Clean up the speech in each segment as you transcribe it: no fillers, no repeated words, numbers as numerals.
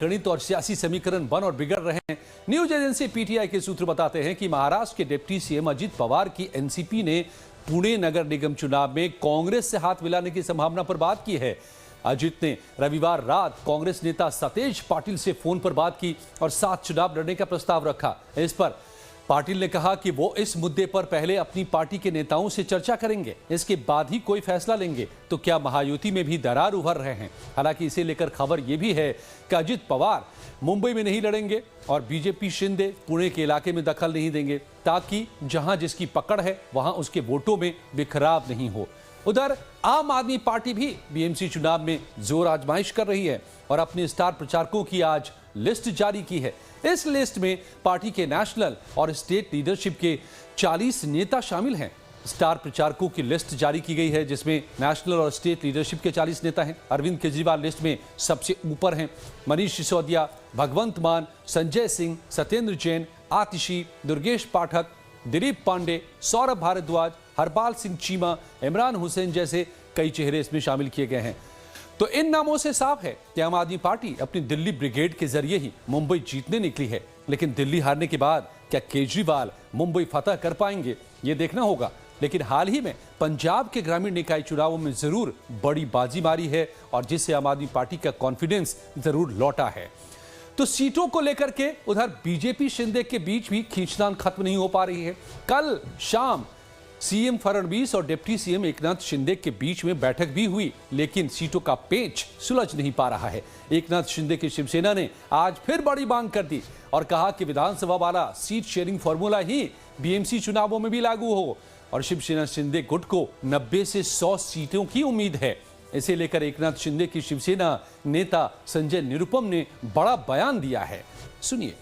गणित और सियासी समीकरण बन और बिगड़ रहे हैं। न्यूज एजेंसी पीटीआई के सूत्र बताते हैं कि महाराष्ट्र के डिप्टी सीएम अजित पवार की एनसीपी ने पुणे नगर निगम चुनाव में कांग्रेस से हाथ मिलाने की संभावना पर बात की है। अजित ने रविवार रात कांग्रेस नेता सतेज पाटिल से फोन पर बात की और साथ चुनाव लड़ने का प्रस्ताव रखा। इस पर पाटिल ने कहा कि वो इस मुद्दे पर पहले अपनी पार्टी के नेताओं से चर्चा करेंगे, इसके बाद ही कोई फैसला लेंगे। तो क्या महायुति में भी दरार उभर रहे हैं? हालांकि इसे लेकर खबर यह भी है कि अजित पवार मुंबई में नहीं लड़ेंगे और बीजेपी शिंदे पुणे के इलाके में दखल नहीं देंगे, ताकि जहां जिसकी पकड़ है वहां उसके वोटों में बिखराव नहीं हो। उधर आम आदमी पार्टी भी बीएमसी चुनाव में जोर आजमाइश कर रही है और अपने स्टार प्रचारकों की आज लिस्ट जारी की है। इस लिस्ट में पार्टी के नेशनल और स्टेट लीडरशिप के 40 नेता शामिल हैं। स्टार प्रचारकों की लिस्ट जारी की गई है, जिसमें नेशनल और स्टेट लीडरशिप के 40 नेता हैं। अरविंद केजरीवाल लिस्ट में सबसे ऊपर हैं। मनीष सिसोदिया, भगवंत मान, संजय सिंह, सत्येंद्र जैन, आतिशी, दुर्गेश पाठक, दिलीप पांडे, सौरभ भारद्वाज, हरपाल सिंह चीमा, इमरान हुसैन जैसे कई चेहरे इसमें शामिल किए गए हैं। तो इन नामों से साफ है कि आम आदमी पार्टी अपनी दिल्ली ब्रिगेड के जरिए ही मुंबई जीतने निकली है। लेकिन दिल्ली हारने के बाद क्या केजरीवाल मुंबई फतह कर पाएंगे, ये देखना होगा। लेकिन हाल ही में पंजाब के ग्रामीण निकाय चुनावों में जरूर बड़ी बाजी मारी है और जिससे आम आदमी पार्टी का कॉन्फिडेंस जरूर लौटा है। तो सीटों को लेकर के उधर बीजेपी शिंदे के बीच भी खींचतान खत्म नहीं हो पा रही है। कल शाम सीएम फडणवीस और डिप्टी सीएम एकनाथ शिंदे के बीच में बैठक भी हुई, लेकिन सीटों का पेच सुलझ नहीं पा रहा है। एकनाथ शिंदे की शिवसेना ने आज फिर बड़ी मांग कर दी और कहा कि विधानसभा वाला सीट शेयरिंग फॉर्मूला ही बीएमसी चुनावों में भी लागू हो और शिवसेना शिंदे गुट को 90 से 100 सीटों की उम्मीद है। इसे लेकर एकनाथ शिंदे की शिवसेना नेता संजय निरुपम ने बड़ा बयान दिया है, सुनिए।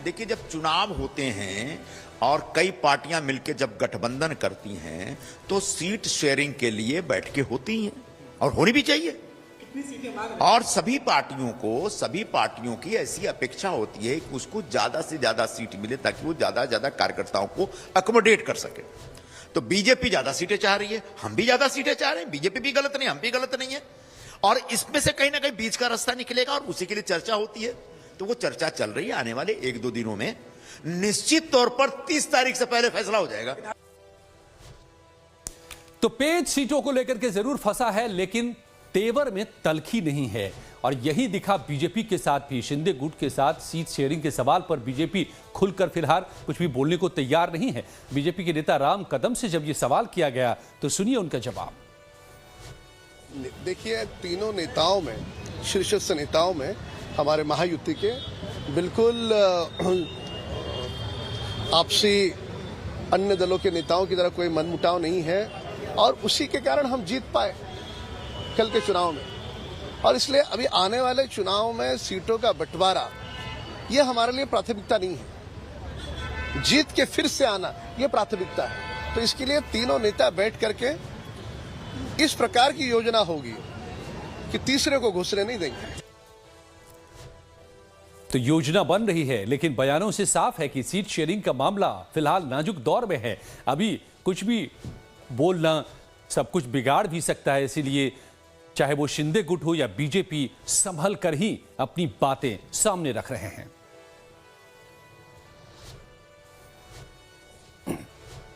देखिए, जब चुनाव होते हैं और कई पार्टियां मिलकर जब गठबंधन करती हैं तो सीट शेयरिंग के लिए बैठकें होती हैं और होनी भी चाहिए। और सभी पार्टियों की ऐसी अपेक्षा होती है कि उसको ज्यादा से ज्यादा सीट मिले ताकि वो ज्यादा से ज्यादा कार्यकर्ताओं को अकोमोडेट कर सके। तो बीजेपी ज्यादा सीटें चाह रही है, हम भी ज्यादा सीटें चाह रहे हैं। बीजेपी भी गलत नहीं, हम भी गलत नहीं है। और इसमें से कहीं ना कहीं बीच का रास्ता निकलेगा और उसी के लिए चर्चा होती है। तो वो चर्चा चल रही है। आने वाले 1-2 दिनों में निश्चित तौर पर 30 तारीख से पहले फैसला हो जाएगा। तो पेच सीटों को लेकर के जरूर फंसा है, लेकिन तेवर में तलखी नहीं है और यही दिखा बीजेपी के साथ भी। शिंदे गुट के साथ सीट शेयरिंग के सवाल पर बीजेपी खुलकर फिलहाल कुछ भी बोलने को तैयार नहीं है। बीजेपी के नेता राम कदम से जब यह सवाल किया गया तो सुनिए उनका जवाब। देखिए, तीनों नेताओं में, शीर्षस्थ नेताओं में हमारे महायुति के बिल्कुल आपसी अन्य दलों के नेताओं की तरह कोई मनमुटाव नहीं है और उसी के कारण हम जीत पाए कल के चुनाव में। और इसलिए अभी आने वाले चुनाव में सीटों का बंटवारा ये हमारे लिए प्राथमिकता नहीं है। जीत के फिर से आना ये प्राथमिकता है। तो इसके लिए तीनों नेता बैठ करके इस प्रकार की योजना होगी कि तीसरे को घुसने नहीं देंगे। तो योजना बन रही है, लेकिन बयानों से साफ है कि सीट शेयरिंग का मामला फिलहाल नाजुक दौर में है। अभी कुछ भी बोलना सब कुछ बिगाड़ भी सकता है, इसीलिए चाहे वो शिंदे गुट हो या बीजेपी, संभल कर ही अपनी बातें सामने रख रहे हैं।